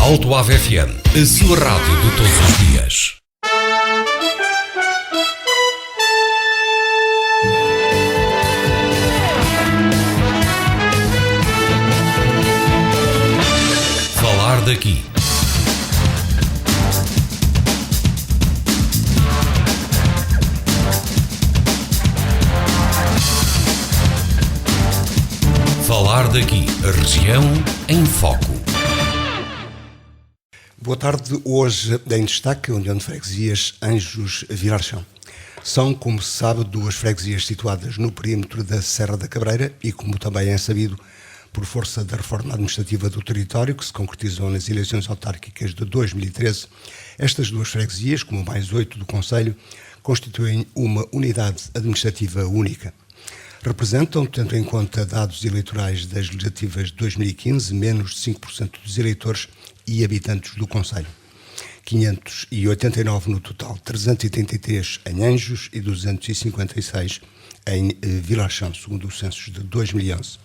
Alto Ave FM, a sua rádio de todos os dias. Falar daqui. Falar daqui, a região em foco. Boa tarde. Hoje em destaque a União de Freguesias Anjos-Vilarchão. São, como se sabe, duas freguesias situadas no perímetro da Serra da Cabreira e, como também é sabido, por força da reforma administrativa do território, que se concretizou nas eleições autárquicas de 2013, estas duas freguesias, como mais 8 do concelho, constituem uma unidade administrativa única. Representam, tendo em conta dados eleitorais das legislativas de 2015, menos de 5% dos eleitores e habitantes do concelho. 589 no total, 333 em Anjos e 256 em Vilarchão, segundo os censos de 2011.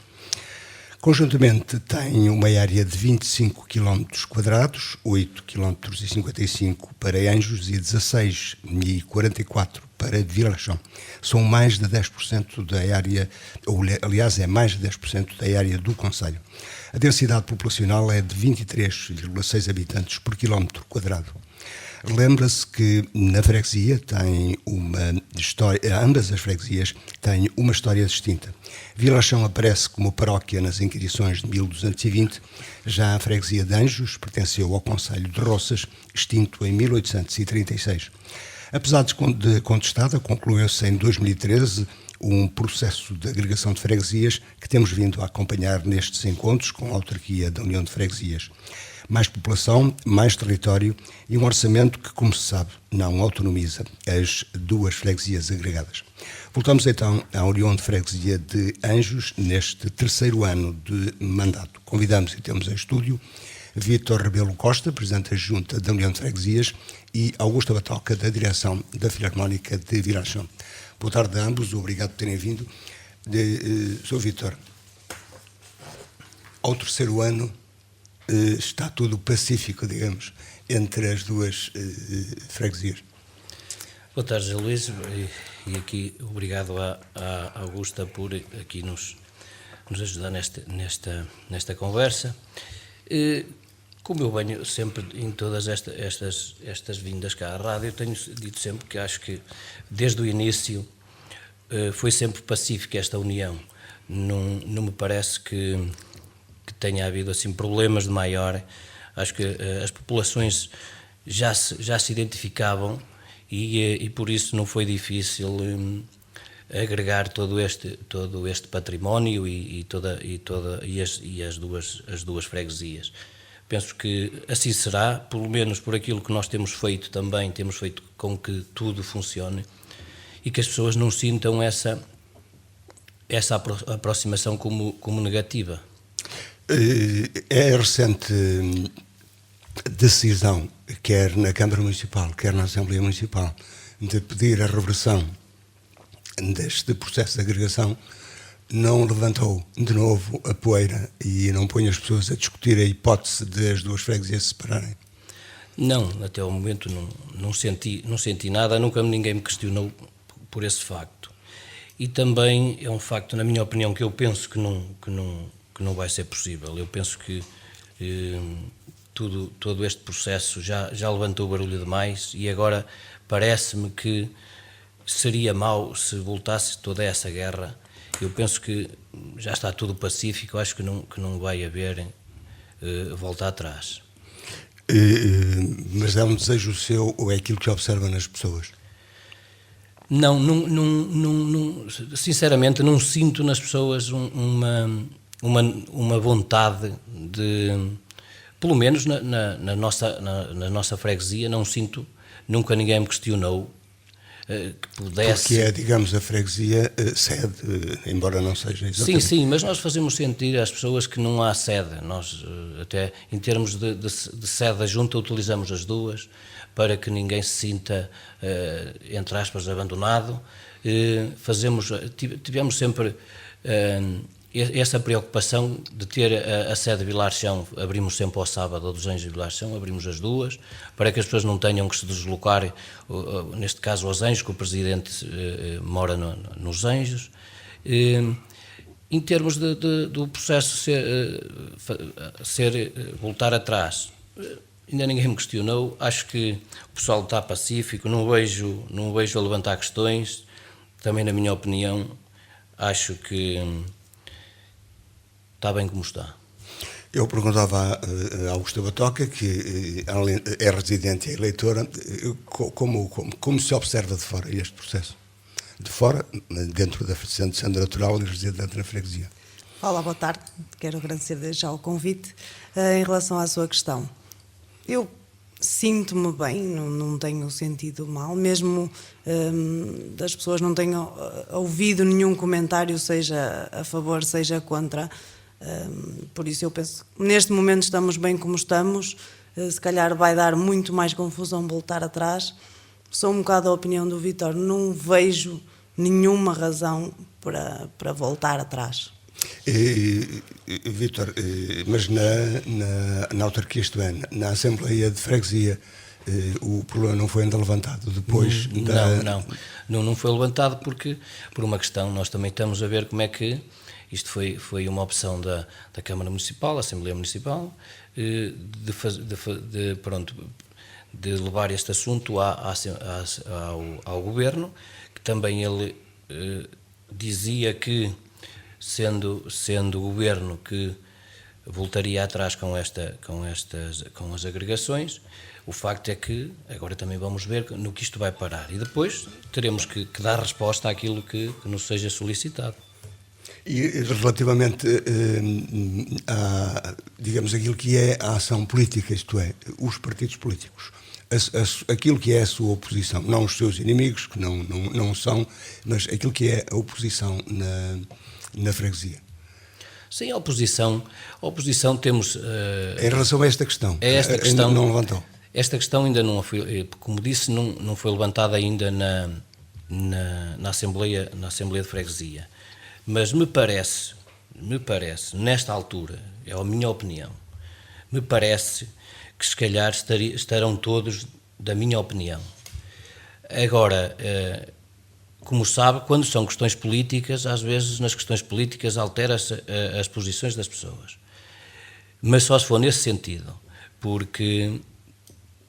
Conjuntamente tem uma área de 25 km², 8,55 km para Anjos e 16,44 para Vilarchão. São mais de 10% da área, ou aliás é mais de 10% da área do concelho. A densidade populacional é de 23,6 habitantes por quilómetro quadrado. Lembra-se que na freguesia tem uma história, ambas as freguesias têm uma história distinta. Vilarchão aparece como paróquia nas inquirições de 1220, já a freguesia de Anjos pertenceu ao concelho de Roças, extinto em 1836. Apesar de contestada, concluiu-se em 2013 um processo de agregação de freguesias que temos vindo a acompanhar nestes encontros com a autarquia da União de Freguesias. Mais população, mais território e um orçamento que, como se sabe, não autonomiza as duas freguesias agregadas. Voltamos então à União de Freguesia de Anjos neste terceiro ano de mandato. Convidamos e temos em estúdio Vítor Rebelo Costa, Presidente da Junta da União de Freguesias, e Augusta Batoca, da Direção da Filarmónica de Vilarchão. Boa tarde a ambos, obrigado por terem vindo. Sr. Vítor, ao terceiro ano está tudo pacífico, digamos, entre as duas freguesias. Boa tarde, José Luís, e aqui obrigado à Augusta por aqui nos ajudar nesta conversa. Como eu venho sempre em todas estas vindas cá à rádio, eu tenho dito sempre que acho que desde o início foi sempre pacífica esta união. Não me parece que tenha havido assim problemas de maior. Acho que as populações já se identificavam e por isso não foi difícil agregar todo este património e as duas freguesias. Penso que assim será, pelo menos por aquilo que nós temos feito também, temos feito com que tudo funcione e que as pessoas não sintam essa aproximação como negativa. É a recente decisão, quer na Câmara Municipal, quer na Assembleia Municipal, de pedir a reversão deste processo de agregação, não levantou de novo a poeira e não põe as pessoas a discutir a hipótese de as duas freguesias se separarem? Não, até ao momento não senti nada, nunca ninguém me questionou por esse facto. E também é um facto, na minha opinião, que eu penso que não vai ser possível. Eu penso que todo este processo já levantou barulho demais e agora parece-me que seria mau se voltasse toda essa guerra. Eu penso que já está tudo pacífico, acho que não vai haver volta atrás. Mas é um desejo seu ou é aquilo que observa nas pessoas? Não, sinceramente não sinto nas pessoas uma vontade de, pelo menos na nossa freguesia, não sinto, nunca ninguém me questionou que pudesse... Porque é, digamos, a freguesia sede, embora não seja exatamente... Sim, mas nós fazemos sentir às pessoas que não há sede. Nós, até em termos de sede da junta, utilizamos as duas para que ninguém se sinta, entre aspas, abandonado. Tivemos sempre essa preocupação de ter a sede de Vilar Chão, abrimos sempre ao sábado, a dos Anjos de Vilar Chão, abrimos as duas, para que as pessoas não tenham que se deslocar, neste caso aos Anjos, que o Presidente mora nos Anjos. Em termos do processo voltar atrás, ainda ninguém me questionou, acho que o pessoal está pacífico, não vejo a levantar questões, também na minha opinião, acho que está bem como está. Eu perguntava à Augusta Batoca, que é residente e é eleitora, como se observa de fora este processo? De fora, dentro da centro natural e residente na freguesia. Olá, boa tarde. Quero agradecer desde já o convite. Em relação à sua questão, eu sinto-me bem, não tenho sentido mal, mesmo das pessoas não tenho ouvido nenhum comentário, seja a favor, seja contra. Por isso eu penso que neste momento estamos bem como estamos, se calhar vai dar muito mais confusão voltar atrás. Sou um bocado da opinião do Vítor, não vejo nenhuma razão para voltar atrás. Vítor, mas na autarquia, isto é, na Assembleia de Freguesia, o problema não foi ainda levantado depois Não foi levantado porque, por uma questão, nós também estamos a ver como é que isto foi uma opção da Câmara Municipal, Assembleia Municipal, de levar este assunto ao Governo, que também ele dizia que, sendo o Governo que voltaria atrás com as agregações, o facto é que agora também vamos ver no que isto vai parar e depois teremos que dar resposta àquilo que nos seja solicitado. E relativamente digamos, aquilo que é a ação política, isto é, os partidos políticos, aquilo que é a sua oposição, não os seus inimigos, que não são, mas aquilo que é a oposição na freguesia. Sim, a oposição temos... em relação a esta questão, ainda não levantou. Esta questão ainda não foi, como disse, não foi levantada ainda na Assembleia de Freguesia. Mas me parece, nesta altura, é a minha opinião, me parece que se calhar estarão todos da minha opinião. Agora, como sabe, quando são questões políticas, às vezes nas questões políticas altera-se as posições das pessoas. Mas só se for nesse sentido, porque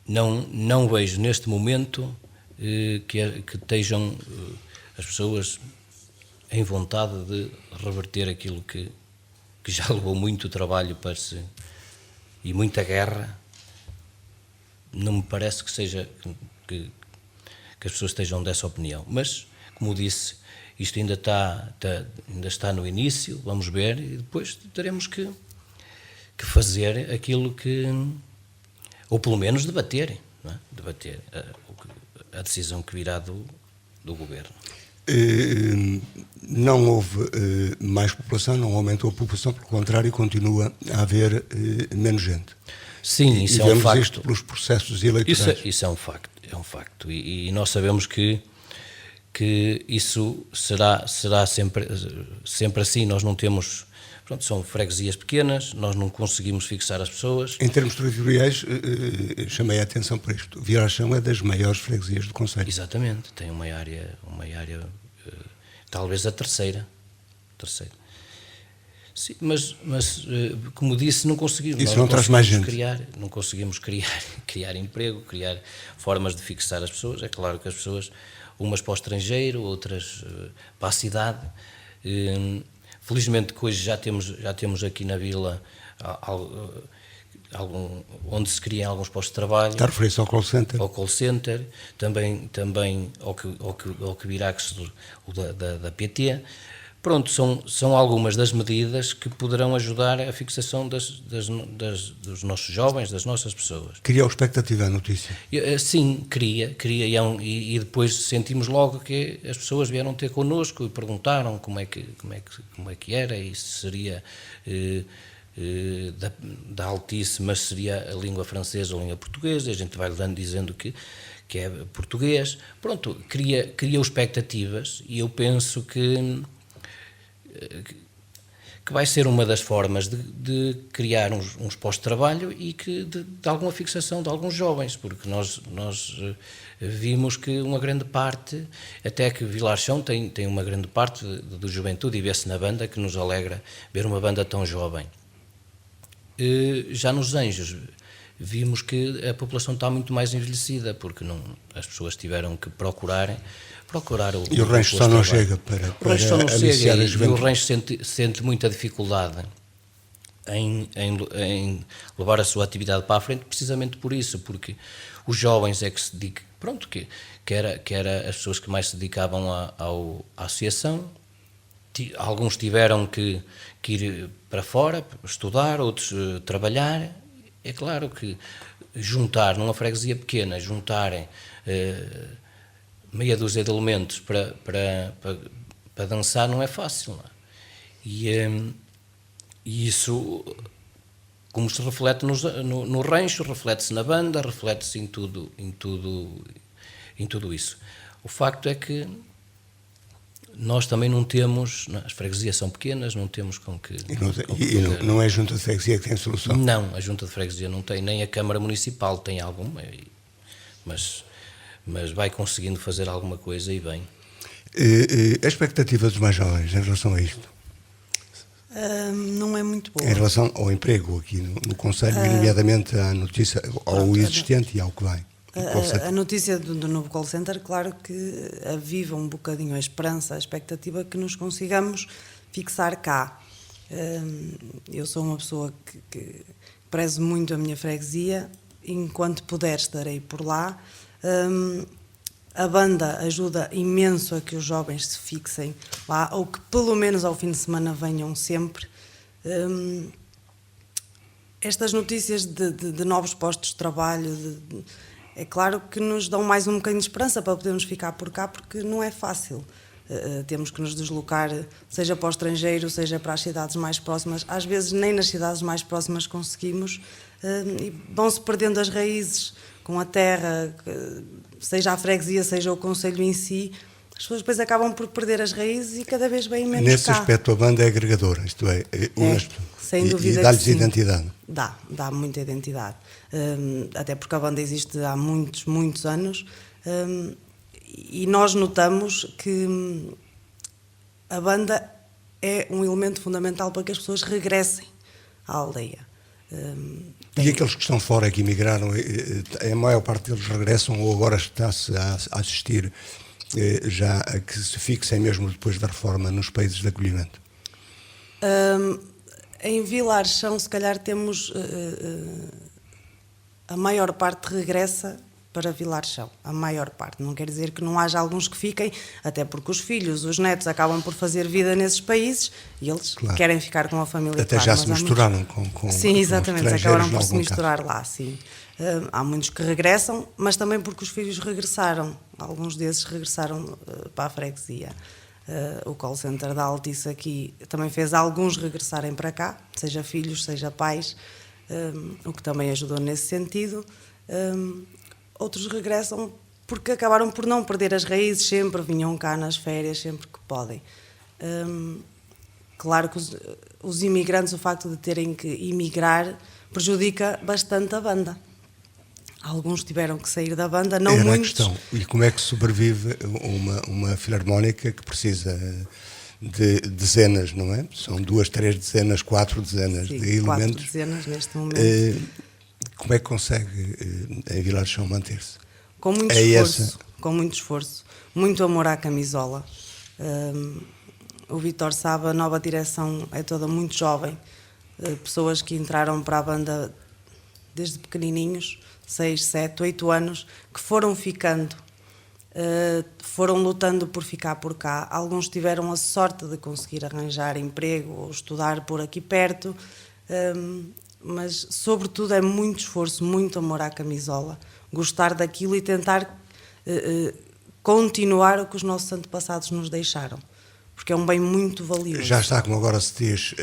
não vejo neste momento que estejam as pessoas em vontade de reverter aquilo que já levou muito trabalho e muita guerra. Não me parece que seja que as pessoas estejam dessa opinião, mas, como disse, isto ainda está no início, vamos ver, e depois teremos que fazer aquilo ou pelo menos debater, não é? Debater a decisão que virá do Governo. Não houve mais população, não aumentou a população, pelo contrário, continua a haver menos gente. Sim, isso é um facto. Isto pelos processos eleitorais. Isso é um facto. E nós sabemos que isso será sempre assim. Nós não temos... Pronto, são freguesias pequenas, nós não conseguimos fixar as pessoas. Em termos territoriais, chamei a atenção para isto. Vilar Chão é das maiores freguesias do concelho. Exatamente, tem uma área talvez a terceira. Sim, mas como disse, não conseguimos. Isso não traz mais gente. Não conseguimos criar emprego, criar formas de fixar as pessoas. É claro que as pessoas, umas para o estrangeiro, outras para a cidade. Felizmente que hoje já temos aqui na vila onde se criam alguns postos de trabalho. Está a referir-se ao call center? Ao call center, também ao que virá da PT. Pronto, são algumas das medidas que poderão ajudar a fixação dos nossos jovens, das nossas pessoas. Criou expectativa a notícia? Sim, cria e depois sentimos logo que as pessoas vieram ter connosco e perguntaram como é que era e se seria da Altice, mas seria a língua francesa ou a língua portuguesa, a gente vai dizendo que é português. Pronto, criou expectativas e eu penso que que vai ser uma das formas de criar uns postos de trabalho e de alguma fixação de alguns jovens, porque nós vimos que uma grande parte, até que Vilarchão tem uma grande parte da juventude, e vê-se na banda, que nos alegra ver uma banda tão jovem. Já nos Anjos vimos que a população está muito mais envelhecida, porque as pessoas tiveram que procurar o... E o rancho só não chega para o rancho só não chega, a e o juventude. rancho sente muita dificuldade em levar a sua atividade para a frente, precisamente por isso, porque os jovens é que se dedicam, pronto, que era as pessoas que mais se dedicavam à associação. Alguns tiveram que ir para fora, estudar, outros trabalhar. É claro que juntar numa freguesia pequena, juntarem meia dúzia de elementos para dançar não é fácil, não é? E isso, como se reflete no rancho, reflete-se na banda, reflete-se em tudo isso. O facto é que nós também não temos, as freguesias são pequenas, não temos com que... Não é a junta de freguesia que tem solução? Não, a junta de freguesia não tem, nem a Câmara Municipal tem alguma, mas vai conseguindo fazer alguma coisa e bem. A expectativa dos mais jovens em relação a isto? Não é muito boa. Em relação ao emprego aqui no Conselho, nomeadamente à notícia, ao existente e ao que vai. A notícia do novo call center, claro que aviva um bocadinho a esperança, a expectativa que nos consigamos fixar cá. Eu sou uma pessoa que prezo muito a minha freguesia, enquanto puder estarei por lá. A banda ajuda imenso a que os jovens se fixem lá, ou que pelo menos ao fim de semana venham sempre. Estas notícias de novos postos de trabalho, é claro que nos dão mais um bocadinho de esperança para podermos ficar por cá, porque não é fácil. Temos que nos deslocar, seja para o estrangeiro, seja para as cidades mais próximas. Às vezes nem nas cidades mais próximas conseguimos, e vão-se perdendo as raízes com a terra, seja a freguesia, seja o concelho em si. As pessoas depois acabam por perder as raízes e cada vez vêm menos Nesse cá. aspecto a banda é agregadora, isto é sem dúvida e dá-lhes que sim. identidade. Dá muita identidade. Até porque a banda existe há muitos anos, e nós notamos que a banda é um elemento fundamental para que as pessoas regressem à aldeia. E aqueles que estão fora, que emigraram, a maior parte deles regressam ou agora está-se a assistir já a que se fixem mesmo depois da reforma nos países de acolhimento? Em Vilarchão, se calhar temos a maior parte regressa para Vilarchão, a maior parte. Não quer dizer que não haja alguns que fiquem, até porque os filhos, os netos acabam por fazer vida nesses países e eles querem ficar com a família. Até já se misturaram com sim, exatamente, acabaram por se misturar caso. lá, sim. Há muitos que regressam, mas também porque os filhos regressaram. Alguns desses regressaram para a freguesia. O call center da Altice aqui também fez alguns regressarem para cá, seja filhos, seja pais, o que também ajudou nesse sentido. Outros regressam porque acabaram por não perder as raízes, sempre vinham cá nas férias, sempre que podem. Claro que os imigrantes, o facto de terem que emigrar, prejudica bastante a banda. Alguns tiveram que sair da banda, não muitos. A questão. E como é que sobrevive uma filarmónica que precisa de dezenas, não é? São 2, 3 dezenas, 4 dezenas Sim, de elementos. 4 dezenas neste momento. Como é que consegue em Vilarchão manter-se? Com muito esforço, muito amor à camisola. O Vítor sabe, a nova direção é toda muito jovem. Pessoas que entraram para a banda desde pequenininhos, 6, 7, 8 anos, que foram ficando, foram lutando por ficar por cá. Alguns tiveram a sorte de conseguir arranjar emprego ou estudar por aqui perto, mas sobretudo é muito esforço, muito amor à camisola, gostar daquilo e tentar continuar o que os nossos antepassados nos deixaram, porque é um bem muito valioso. Já está, como agora se diz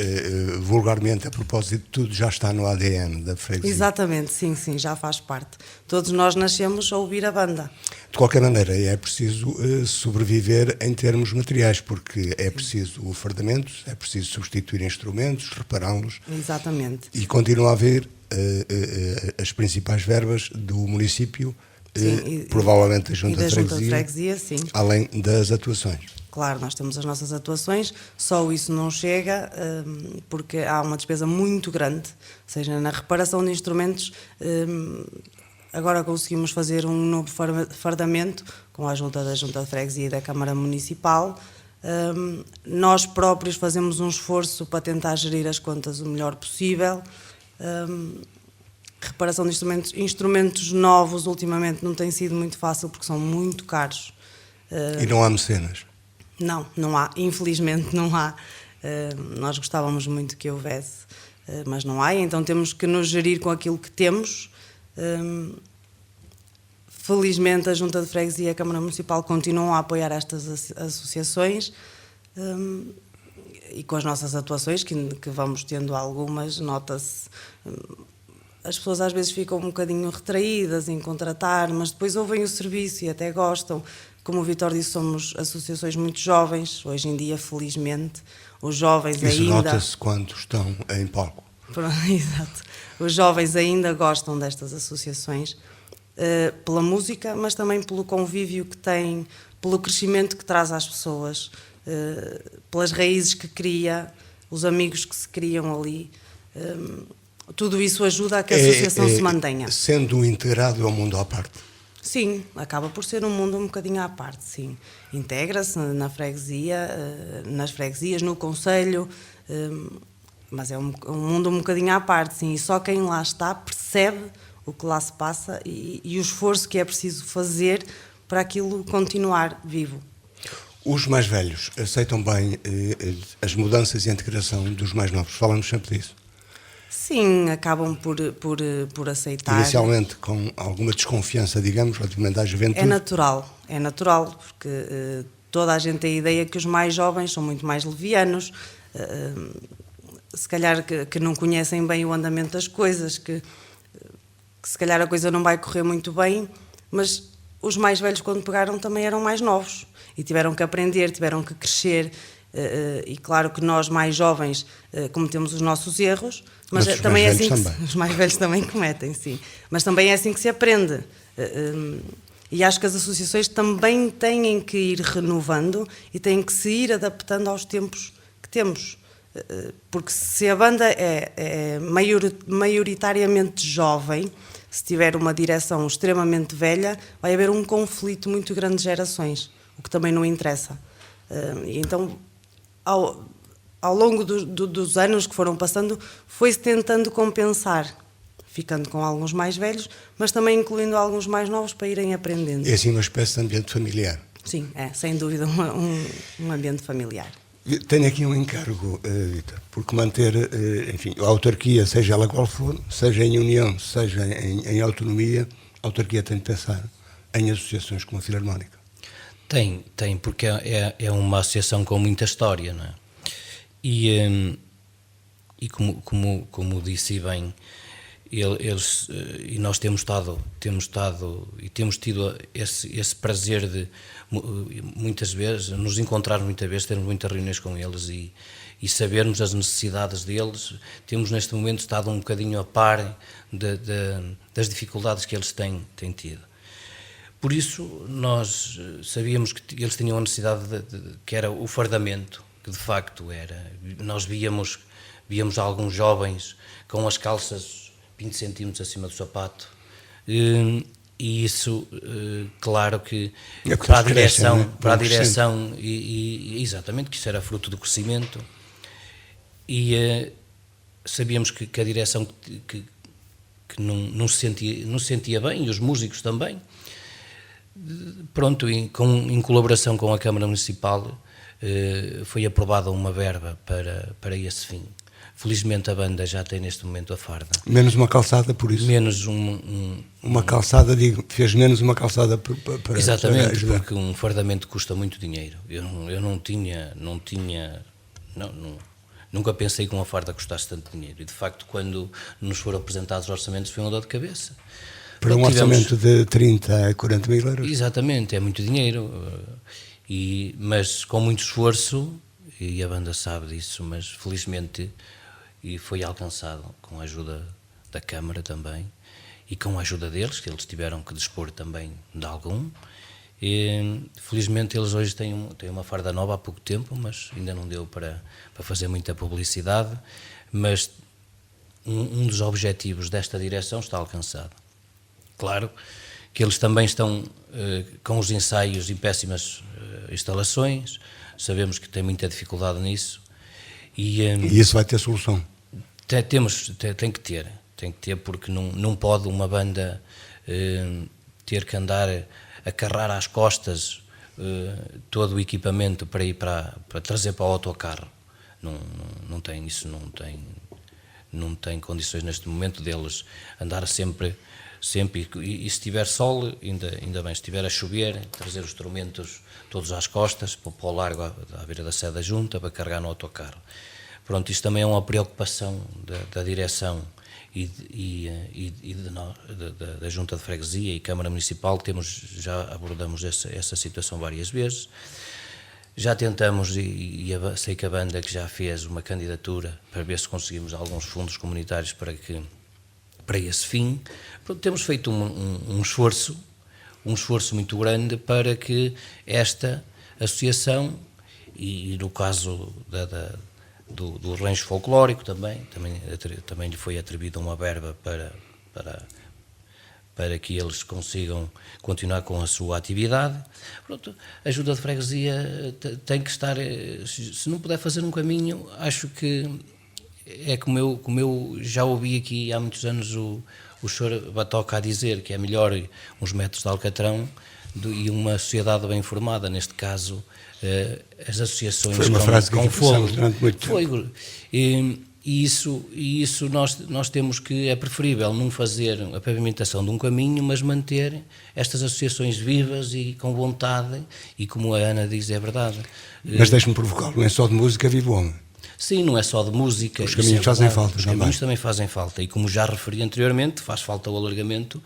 vulgarmente, a propósito de tudo, já está no ADN da freguesia. Exatamente, sim, já faz parte. Todos nós nascemos a ouvir a banda. De qualquer maneira, é preciso sobreviver em termos materiais, porque é preciso fardamentos, é preciso substituir instrumentos, repará-los. Exatamente. E continua a haver as principais verbas do município, provavelmente da Junta de Freguesia, sim. Além das atuações. Claro, nós temos as nossas atuações, só isso não chega porque há uma despesa muito grande, ou seja, na reparação de instrumentos. Agora conseguimos fazer um novo fardamento com a ajuda da Junta de Freguesia e da Câmara Municipal. Nós próprios fazemos um esforço para tentar gerir as contas o melhor possível. Reparação de instrumentos novos ultimamente não tem sido muito fácil porque são muito caros. E não há mecenas? Não há, infelizmente não há. Nós gostávamos muito que houvesse, mas não há, então temos que nos gerir com aquilo que temos. Felizmente a Junta de Freguesia e a Câmara Municipal continuam a apoiar estas associações e com as nossas atuações, que vamos tendo algumas, nota-se. As pessoas às vezes ficam um bocadinho retraídas em contratar, mas depois ouvem o serviço e até gostam. Como o Vítor disse, somos associações muito jovens, hoje em dia, felizmente, os jovens ainda... Isso nota-se quando estão em palco. Exato. Os jovens ainda gostam destas associações, pela música, mas também pelo convívio que têm, pelo crescimento que traz às pessoas, pelas raízes que cria, os amigos que se criam ali. Tudo isso ajuda a que a associação se mantenha. Sendo integrado ao mundo à parte. Sim, acaba por ser um mundo um bocadinho à parte, sim. Integra-se na freguesia, nas freguesias, no concelho, mas é um mundo um bocadinho à parte, sim. E só quem lá está percebe o que lá se passa e o esforço que é preciso fazer para aquilo continuar vivo. Os mais velhos aceitam bem as mudanças e a integração dos mais novos? Falamos sempre disso. Sim, acabam por aceitar. Inicialmente com alguma desconfiança, digamos, relativamente à juventude. É natural, porque toda a gente tem a ideia que os mais jovens são muito mais levianos, se calhar que não conhecem bem o andamento das coisas, que se calhar a coisa não vai correr muito bem, mas os mais velhos quando pegaram também eram mais novos e tiveram que aprender, tiveram que crescer. E claro que nós mais jovens cometemos os nossos erros, mas também é assim que os mais velhos também cometem, sim. Mas também é assim que se aprende. E acho que as associações também têm que ir renovando e têm que se ir adaptando aos tempos que temos. Porque se a banda é maioritariamente jovem, se tiver uma direção extremamente velha, vai haver um conflito muito grande de gerações, o que também não interessa. Então, ao longo dos anos que foram passando, foi-se tentando compensar, ficando com alguns mais velhos, mas também incluindo alguns mais novos para irem aprendendo. É assim uma espécie de ambiente familiar. Sim, sem dúvida um ambiente familiar. Tenho aqui um encargo, Vítor, porque manter, enfim, a autarquia, seja ela qual for, seja em união, seja em autonomia, a autarquia tem de pensar em associações como a Filarmónica. Tem, porque é uma associação com muita história, não é? E como disse bem, e nós temos tido esse prazer de muitas vezes nos encontrar, muitas vezes termos muitas reuniões com eles e sabermos as necessidades deles. Temos neste momento estado um bocadinho a par das dificuldades que eles têm tido. Por isso nós sabíamos que eles tinham a necessidade que era o fardamento, que de facto era. Nós víamos alguns jovens com as calças 20 centímetros acima do sapato, e isso, claro que para a direção, e exatamente, que isso era fruto do crescimento, e sabíamos que a direção que não se sentia bem, e os músicos também. Pronto, em colaboração com a Câmara Municipal, foi aprovada uma verba para esse fim. Felizmente a banda já tem neste momento a farda. Menos uma calçada, por isso? Menos uma calçada, fez menos uma calçada para exatamente, para porque um fardamento custa muito dinheiro. Eu nunca pensei que uma farda custasse tanto dinheiro. E de facto, quando nos foram apresentados os orçamentos, foi uma dor de cabeça. Para um orçamento de 30 a 40 mil euros. Exatamente, é muito dinheiro, mas com muito esforço, e a banda sabe disso, mas felizmente e foi alcançado com a ajuda da Câmara também, e com a ajuda deles, que eles tiveram que dispor também de algum. E, felizmente eles hoje têm uma farda nova há pouco tempo, mas ainda não deu para fazer muita publicidade, mas um dos objetivos desta direção está alcançado. Claro que eles também estão com os ensaios em péssimas instalações, sabemos que tem muita dificuldade nisso. E isso vai ter solução? Tem que ter, porque não pode uma banda ter que andar a carrar às costas todo o equipamento para ir para trazer para o autocarro. Não tem condições neste momento deles andar sempre e se tiver sol, ainda bem, se estiver a chover, trazer os instrumentos todos às costas, para o largo à beira da sede da Junta, para carregar no autocarro. Pronto, isto também é uma preocupação da direção da Junta de Freguesia e Câmara Municipal. Já abordamos essa situação várias vezes. Já tentamos, sei que a banda que já fez uma candidatura para ver se conseguimos alguns fundos comunitários para esse fim. Pronto, temos feito um esforço muito grande para que esta associação, e no caso do rancho folclórico também lhe foi atribuída uma verba para que eles consigam continuar com a sua atividade. Pronto, a Junta de Freguesia tem que estar, se não puder fazer um caminho, acho que é como eu já ouvi aqui há muitos anos o senhor Batoca a dizer que é melhor uns metros de Alcatrão e uma sociedade bem formada, neste caso as associações foi uma frase que com fogo. Durante muito tempo. Foi, e isso nós temos que, é preferível não fazer a pavimentação de um caminho, mas manter estas associações vivas e com vontade, e como a Ana diz, é verdade. Mas deixe-me provocar, não é só de música, vive o homem. Sim, não é só de música. Os caminhos fazem falta. Os caminhos também fazem falta, e como já referi anteriormente, faz falta o alargamento,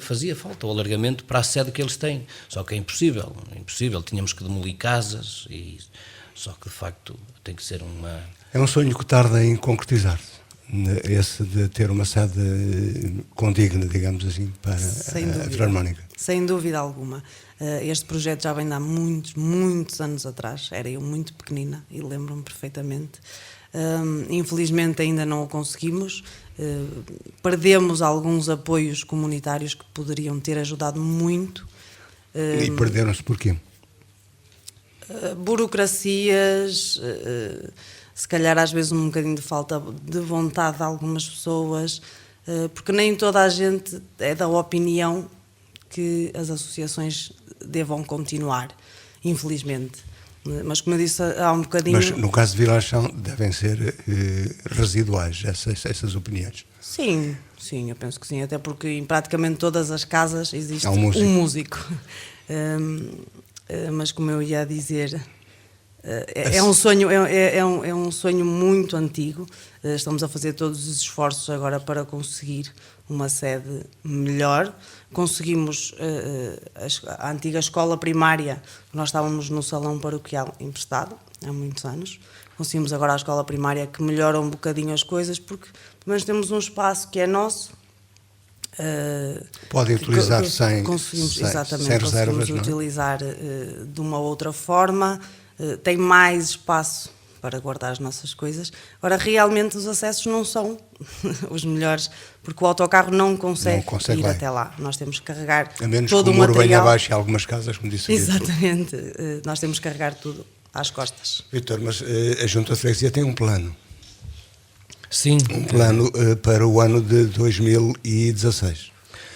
fazia falta o alargamento para a sede que eles têm, só que é impossível, tínhamos que demolir casas, só que de facto tem que ser uma... É um sonho que tarda em concretizar-se, esse de ter uma sede condigna, digamos assim, para a Filarmónica. Sem dúvida alguma. Este projeto já vem de há muitos, muitos anos atrás. Era eu muito pequenina e lembro-me perfeitamente. Infelizmente ainda não o conseguimos. Perdemos alguns apoios comunitários que poderiam ter ajudado muito. E perderam-se porquê? Burocracias, se calhar às vezes um bocadinho de falta de vontade de algumas pessoas, porque nem toda a gente é da opinião que as associações devam continuar, infelizmente. Mas como eu disse há um bocadinho... Mas no caso de Vilarchão devem ser residuais essas opiniões. Sim, eu penso que sim, até porque em praticamente todas as casas existe um músico. Mas como eu ia dizer, é um sonho muito antigo. Estamos a fazer todos os esforços agora para conseguir uma sede melhor. Conseguimos a antiga escola primária, nós estávamos no salão paroquial emprestado há muitos anos. Conseguimos agora a escola primária, que melhora um bocadinho as coisas, porque pelo menos temos um espaço que é nosso. Podem utilizar sem reservas, conseguimos utilizar de uma outra forma, tem mais espaço para guardar as nossas coisas. Agora, realmente os acessos não são os melhores, porque o autocarro não consegue ir até lá. Nós temos que carregar a menos todo que o muro venha abaixo em algumas casas, como disse aqui. Exatamente, nós temos que carregar tudo às costas. Vítor, mas a Junta de Freguesia tem um plano. Sim. Um plano para o ano de 2016.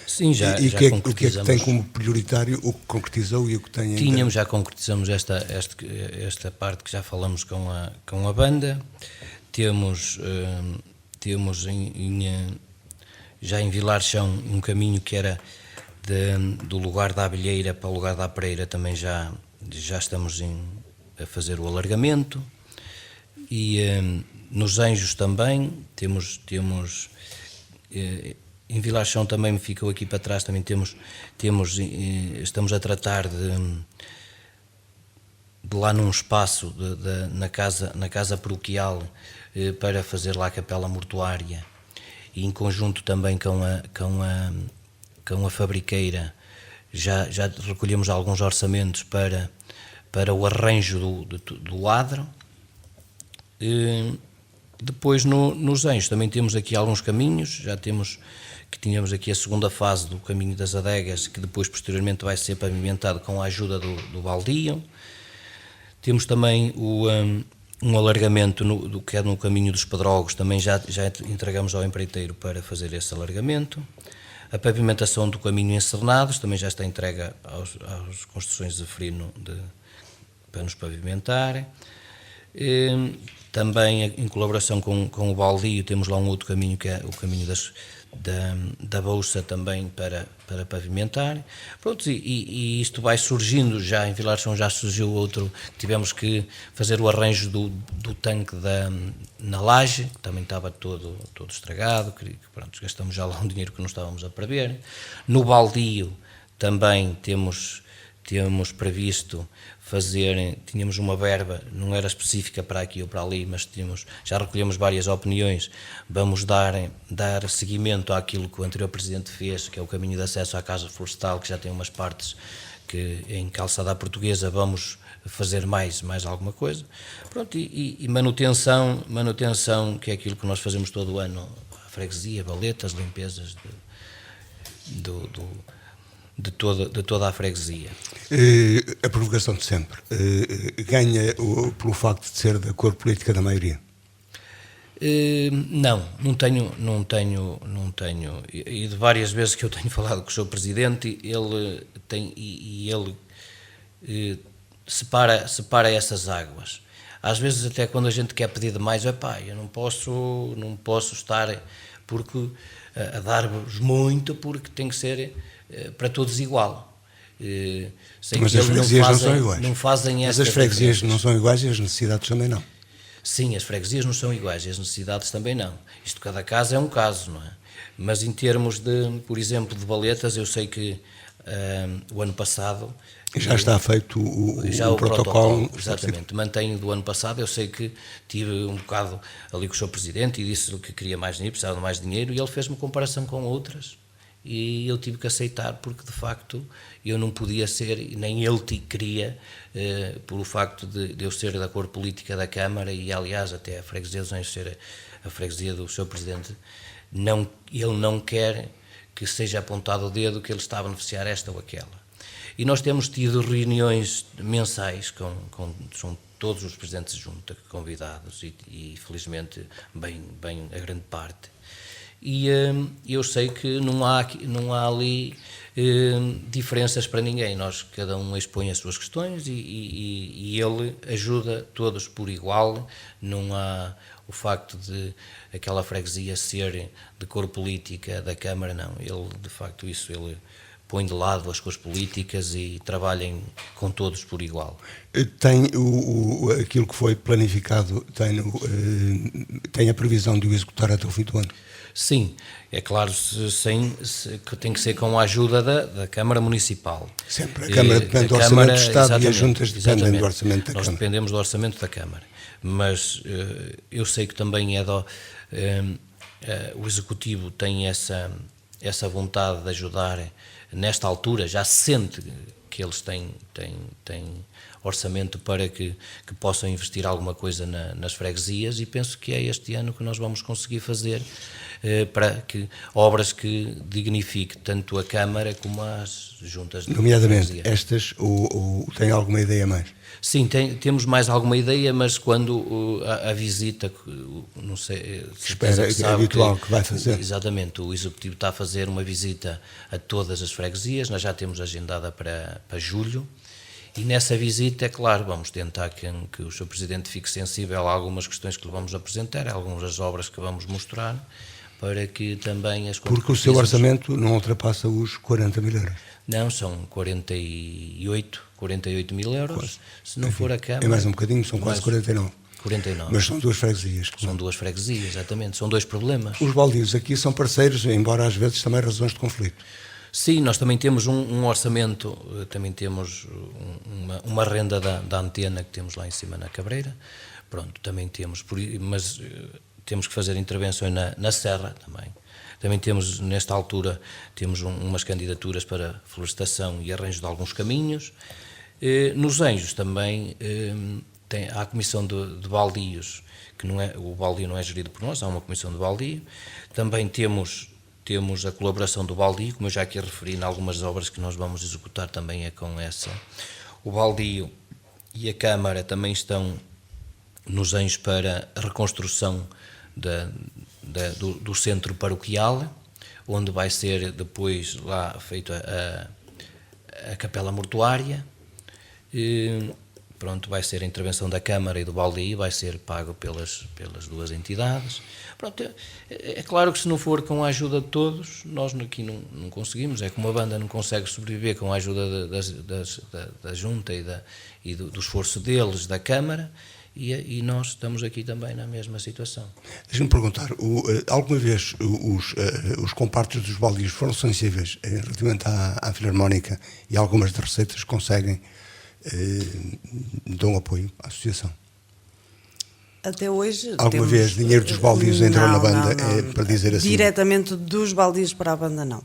Sim, já o que é que tem como prioritário, o que concretizou e o que tem ainda? Já concretizamos esta parte que já falamos com a banda. Temos já em Vilarchão um caminho que era do lugar da Abelheira para o lugar da Apereira, também já estamos a fazer o alargamento. E nos Anjos também temos em Vilarchão também me ficou aqui para trás, também estamos a tratar de lá num espaço na casa paroquial para fazer lá a capela mortuária, e em conjunto também com a fabriqueira já recolhemos alguns orçamentos para o arranjo do adro. Depois nos Anjos também temos aqui alguns caminhos, tínhamos aqui a segunda fase do caminho das adegas, que depois posteriormente vai ser pavimentado com a ajuda do baldio. Temos também um alargamento que é no caminho dos Pedrogos, também já entregamos ao empreiteiro para fazer esse alargamento. A pavimentação do caminho em Cernados também já está entregue às construções de Frino para nos pavimentar. Também em colaboração com o baldio temos lá um outro caminho, que é o caminho da Bolsa, também para pavimentar. Pronto, e isto vai surgindo, já em Vilarchão já surgiu outro, tivemos que fazer o arranjo do tanque na laje, que também estava todo estragado, pronto, gastamos já lá um dinheiro que não estávamos a prever. No baldio também temos previsto tínhamos uma verba, não era específica para aqui ou para ali, mas já recolhemos várias opiniões, vamos dar seguimento àquilo que o anterior Presidente fez, que é o caminho de acesso à Casa Florestal, que já tem umas partes que em calçada à portuguesa vamos fazer mais alguma coisa. Pronto, e manutenção, que é aquilo que nós fazemos todo o ano, a freguesia, baletas, limpezas de toda a freguesia. A provocação de sempre ganha pelo facto de ser da cor política da maioria? Não tenho, e de várias vezes que eu tenho falado com o Sr. Presidente, ele separa essas águas. Às vezes até quando a gente quer pedir demais, eu não posso estar a dar-vos muito, porque tem que ser para todos igual. Mas as freguesias não são iguais. Não fazem Mas as freguesias não são iguais e as necessidades também não. Sim, as freguesias não são iguais e as necessidades também não. Isto, cada caso é um caso, não é? Mas em termos por exemplo, de baletas, eu sei que o ano passado... Já está feito o protocolo. Exatamente, mantenho do ano passado. Eu sei que tive um bocado ali com o Sr. Presidente e disse que queria mais dinheiro, precisava de mais dinheiro, e ele fez uma comparação com outras. E eu tive que aceitar, porque de facto eu não podia ser, nem ele queria, por o facto de eu ser da cor política da Câmara, e aliás até a freguesia dos Anjos ser a freguesia do Sr. Presidente, ele não quer que seja apontado o dedo que ele está a beneficiar esta ou aquela. E nós temos tido reuniões mensais são todos os presidentes de junta convidados, e felizmente bem a grande parte. E eu sei que não há ali diferenças para ninguém. Cada um expõe as suas questões e ele ajuda todos por igual. Não há o facto de aquela freguesia ser de cor política da Câmara, não. Ele, de facto, ele põe de lado as cores políticas e trabalhem com todos por igual. Tem aquilo que foi planificado, tem a previsão de o executar até o fim do ano? Sim, é claro, que tem que ser com a ajuda da Câmara Municipal. Sempre, a Câmara depende do Orçamento do Estado e as juntas dependem do Orçamento da Câmara. Nós dependemos do Orçamento da Câmara, mas eu sei que também o Executivo tem essa vontade de ajudar nesta altura, já se sente que eles têm orçamento para que possam investir alguma coisa nas freguesias, e penso que é este ano que nós vamos conseguir fazer para que obras que dignifiquem tanto a Câmara como as juntas de nomeadamente freguesia. Estas, tem alguma ideia mais? Sim, temos mais alguma ideia, mas quando a visita, não sei, espera, é habitual que vai fazer. Exatamente, o Executivo está a fazer uma visita a todas as freguesias, nós já temos agendada para julho, e nessa visita, é claro, vamos tentar que o Sr. Presidente fique sensível a algumas questões que lhe vamos apresentar, a algumas das obras que vamos mostrar, para que também as... Porque o seu orçamento não ultrapassa os 40 mil euros. Não, são 48 mil euros, quase. Se não for a Câmara... É mais um bocadinho, são quase 49. 49. Mas são duas freguesias. São duas freguesias, exatamente. São dois problemas. Os baldios aqui são parceiros, embora às vezes também razões de conflito. Sim, nós também temos um orçamento, também temos uma renda da antena que temos lá em cima na Cabreira. Pronto, também temos, mas temos que fazer intervenções na Serra também. Também temos, nesta altura, temos umas candidaturas para florestação e arranjo de alguns caminhos. Nos Anjos também há a comissão de baldios, que não é, o baldio não é gerido por nós, há uma comissão de baldio. Também temos a colaboração do baldio, como eu já aqui referi, em algumas obras que nós vamos executar também é com essa. O baldio e a Câmara também estão nos Anjos para a reconstrução do centro paroquial, onde vai ser depois lá feita a capela mortuária. Pronto, vai ser a intervenção da Câmara e do baldio, vai ser pago pelas duas entidades. Pronto, é claro que se não for com a ajuda de todos, nós aqui não conseguimos. É como a banda não consegue sobreviver com a ajuda da Junta e do esforço deles, da Câmara, e nós estamos aqui também na mesma situação. Deixa-me perguntar, alguma vez os compartos dos baldios foram sensíveis relativamente à Filarmónica e algumas das receitas conseguem dão apoio à associação? Até hoje... Alguma vez dinheiro dos baldios entrou na banda, para dizer assim? Diretamente dos baldios para a banda, não.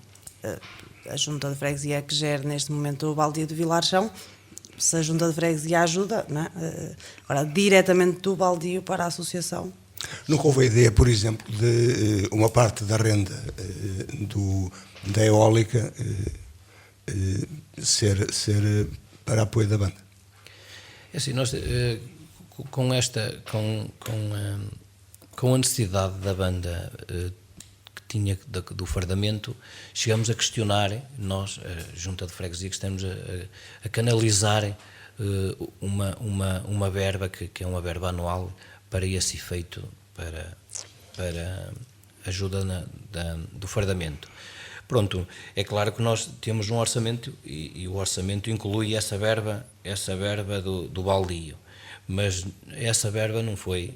A Junta de Freguesia é que gera neste momento o baldio de Vilarchão. Se a Junta de Freguesia ajuda, não é? Agora, diretamente do baldio para a associação. Nunca houve a ideia, por exemplo, de uma parte da renda da eólica ser para apoio da banda? É assim, nós com a necessidade da banda que tinha do fardamento, chegamos a questionar, nós, a Junta de Freguesia, que estamos a canalizar uma verba que é uma verba anual para esse efeito, para ajuda do fardamento. Pronto, é claro que nós temos um orçamento e o orçamento inclui essa verba do baldio, mas essa verba não foi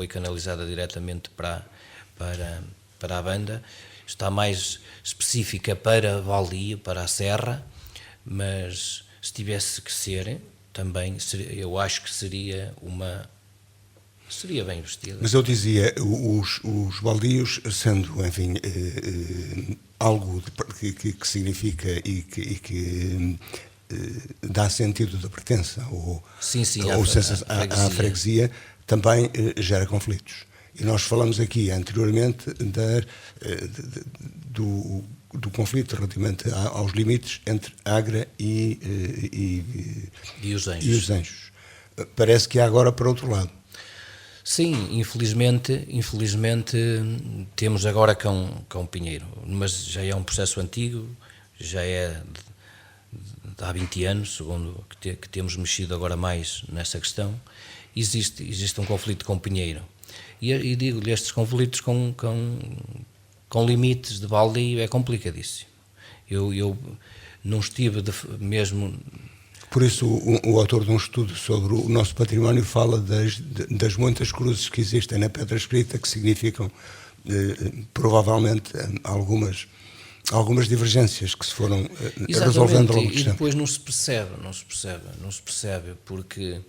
canalizada diretamente para a banda, está mais específica para baldio, para a Serra, mas se tivesse que ser, também eu acho que seria bem investida. Mas eu dizia, os baldios, sendo, enfim, algo que significa e que dá sentido da pertença ou à freguesia, também gera conflitos. E nós falamos aqui anteriormente do conflito relativamente aos limites entre Agra e os Anjos. Parece que há agora para outro lado. Sim, infelizmente temos agora com Pinheiro, mas já é um processo antigo, já é há 20 anos, segundo que temos mexido agora mais nessa questão. Existe um conflito com Pinheiro. E digo-lhe, estes conflitos com limites de baldio é complicadíssimo. Eu não estive mesmo... Por isso, o autor de um estudo sobre o nosso património fala das muitas cruzes que existem na pedra escrita, que significam, provavelmente, algumas divergências que se foram resolvendo ao longo do tempo. E depois não se percebe, porque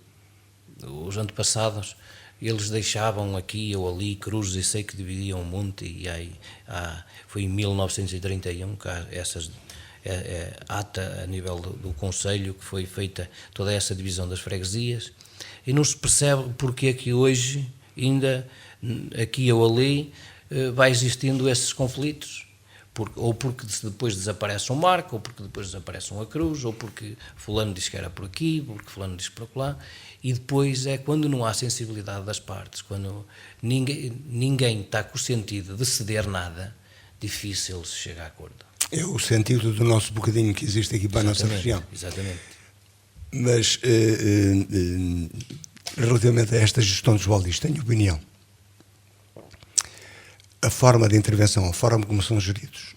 os antepassados, eles deixavam aqui ou ali cruzes e sei que dividiam o monte, e aí foi em 1931 que há essas... ata a nível do Conselho que foi feita toda essa divisão das freguesias, e não se percebe porque é que hoje ainda aqui ou ali vai existindo esses conflitos, ou porque depois desaparece um marco, ou porque depois desaparece uma cruz, ou porque fulano diz que era por aqui, porque fulano diz por lá, e depois é quando não há sensibilidade das partes, quando ninguém está com o sentido de ceder nada, difícil se chega a acordo. É o sentido do nosso bocadinho que existe aqui para a nossa região. Exatamente. Mas, relativamente a esta gestão dos baldios, tenho opinião. A forma de intervenção, a forma como são geridos,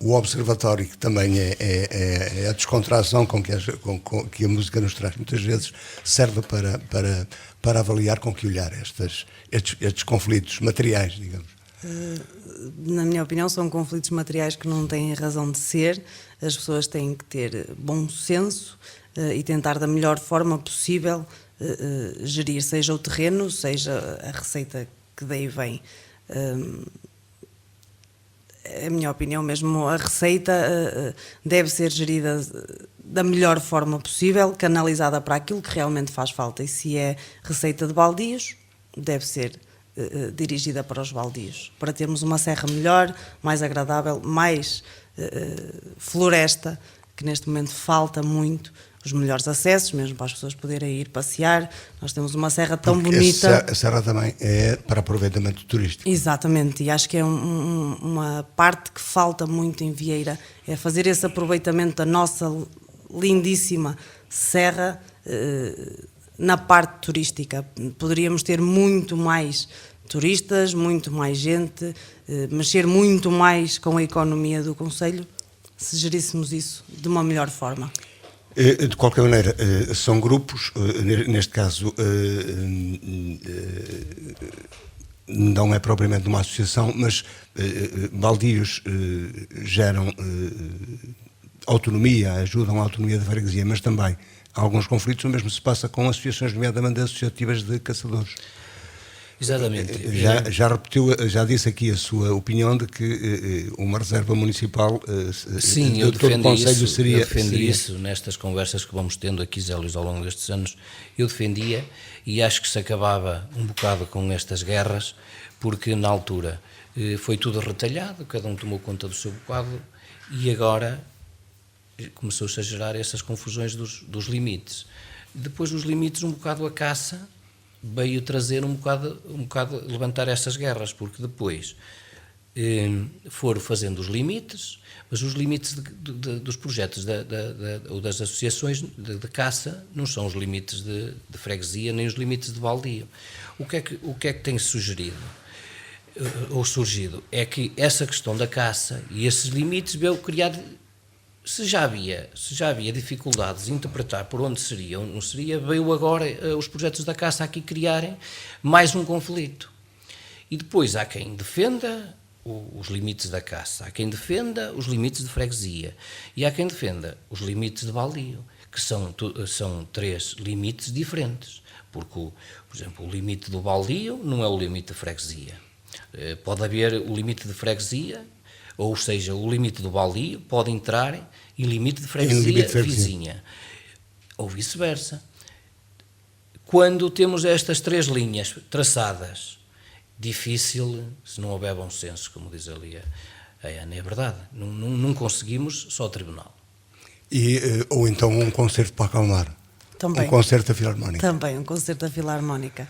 o observatório, que também é a descontração com que a música nos traz, muitas vezes serve para avaliar com que olhar estes conflitos materiais, digamos. Na minha opinião, são conflitos materiais que não têm razão de ser. As pessoas têm que ter bom senso e tentar da melhor forma possível gerir, seja o terreno, seja a receita que daí vem. É a minha opinião mesmo, a receita deve ser gerida da melhor forma possível, canalizada para aquilo que realmente faz falta. E se é receita de baldios, deve ser dirigida para os baldios, para termos uma serra melhor, mais agradável, mais floresta, que neste momento falta muito, os melhores acessos, mesmo para as pessoas poderem ir passear. Nós temos uma serra tão bonita. A serra também é para aproveitamento turístico. Exatamente, e acho que é uma parte que falta muito em Vieira, é fazer esse aproveitamento da nossa lindíssima serra na parte turística. Poderíamos ter muito mais turistas, muito mais gente, mexer muito mais com a economia do concelho, se geríssemos isso de uma melhor forma. De qualquer maneira, são grupos, neste caso não é propriamente uma associação, mas baldios geram autonomia, ajudam a autonomia da freguesia, mas também há alguns conflitos, o mesmo se passa com associações, nomeadamente associativas de caçadores. Exatamente. Já repetiu, já disse aqui a sua opinião de que uma reserva municipal sim, de todo o Conselho seria... Eu defendi isso nestas conversas que vamos tendo aqui, Zé Luís, ao longo destes anos. Eu defendia e acho que se acabava um bocado com estas guerras, porque na altura foi tudo retalhado, cada um tomou conta do seu bocado e agora começou-se a gerar essas confusões dos limites. Depois os limites, um bocado a caça, veio trazer um bocado levantar essas guerras, porque depois foram fazendo os limites, mas os limites dos projetos ou das associações de caça não são os limites de freguesia nem os limites de baldio. O que é que tem sugerido ou surgido? É que essa questão da caça e esses limites veio criar... Se já havia dificuldades em interpretar por onde seria ou não seria, veio agora os projetos da caça aqui criarem mais um conflito. E depois há quem defenda os limites da caça, há quem defenda os limites de freguesia e há quem defenda os limites de baldio, que são 3 limites diferentes, porque, por exemplo, o limite do baldio não é o limite de freguesia. Pode haver o limite de freguesia, ou seja, o limite do baldio pode entrar em limite de freguesia vizinha, ou vice-versa. Quando temos estas 3 linhas traçadas, difícil, se não houver bom senso, como diz ali a Ana, é verdade, não conseguimos só o tribunal. Ou então um concerto para acalmar. Também. Um concerto da Filarmónica. Também, um concerto da Filarmónica.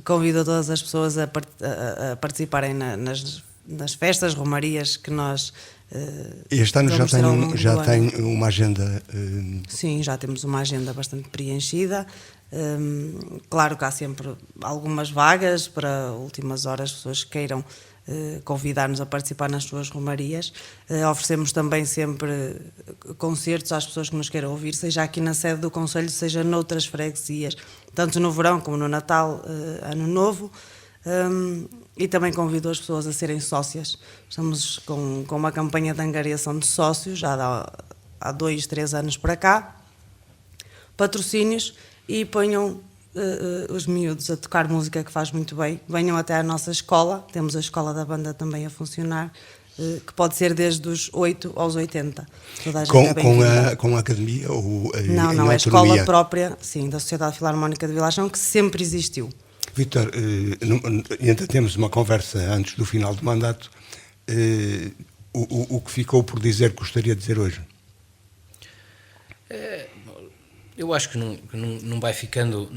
Convido todas as pessoas a participarem nas festas, romarias que nós... Este ano já tem uma agenda... Sim, já temos uma agenda bastante preenchida. Claro que há sempre algumas vagas para últimas horas, pessoas que queiram convidar-nos a participar nas suas romarias. Oferecemos também sempre concertos às pessoas que nos queiram ouvir, seja aqui na sede do Conselho, seja noutras freguesias, tanto no verão como no Natal, Ano Novo. E também convido as pessoas a serem sócias. Estamos com uma campanha de angariação de sócios, já há 2, 3 anos para cá, patrocínios, e ponham os miúdos a tocar música, que faz muito bem. Venham até à nossa escola, temos a escola da banda também a funcionar, que pode ser desde os 8 aos 80. Toda a gente com a academia ou Não, é a escola própria, sim, da Sociedade Filarmónica de Vilachão, que sempre existiu. Vítor, ainda temos uma conversa antes do final do mandato. O que ficou por dizer, gostaria de dizer hoje? Eu acho que não vai ficando,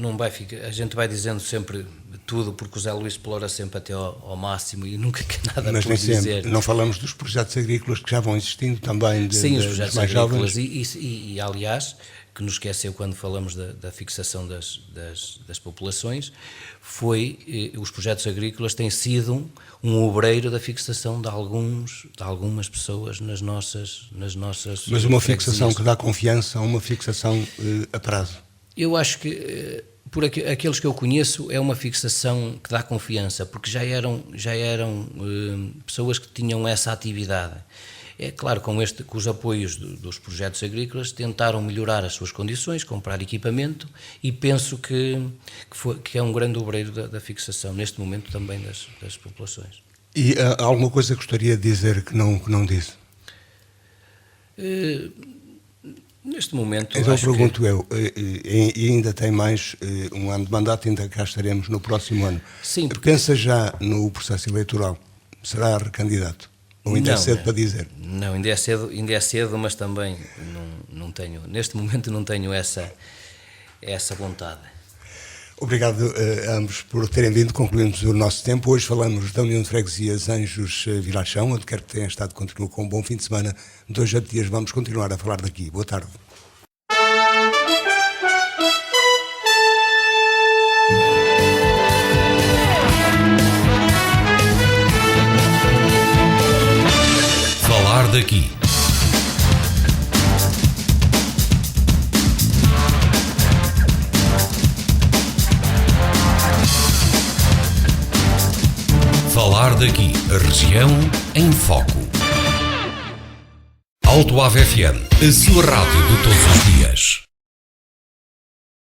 a gente vai dizendo sempre tudo, porque o Zé Luís explora sempre até ao máximo e nunca quer nada por dizer. Sempre. Não falamos dos projetos agrícolas que já vão existindo também, sim, os projetos agrícolas e aliás, que nos esqueceu quando falamos da fixação das populações, foi os projetos agrícolas têm sido um obreiro da fixação de algumas pessoas nas nossas Mas uma fixação freguesias. que dá confiança, uma fixação a prazo. Eu acho que, por aqueles que eu conheço, é uma fixação que dá confiança, porque já eram pessoas que tinham essa atividade. É claro, com os apoios dos projetos agrícolas, tentaram melhorar as suas condições, comprar equipamento, e penso que é um grande obreiro da fixação, neste momento também das populações. E há alguma coisa que gostaria de dizer que não disse? Neste momento, Então acho pergunto e ainda tem mais um ano de mandato, ainda cá estaremos no próximo ano. Sim, porque... Pensa já no processo eleitoral? Será recandidato? Ou ainda é cedo para dizer? Não, ainda é cedo, mas também não tenho, neste momento não tenho essa vontade. Obrigado a ambos por terem vindo. Concluímos o nosso tempo. Hoje falamos da União de Freguesias Anjos Vilarsão, onde quer que tenha estado, continue com um bom fim de semana. 2 dias vamos continuar a falar daqui. Boa tarde. Falar daqui. Falar daqui. A região em foco. Alto Ave FM, a sua rádio de todos os dias.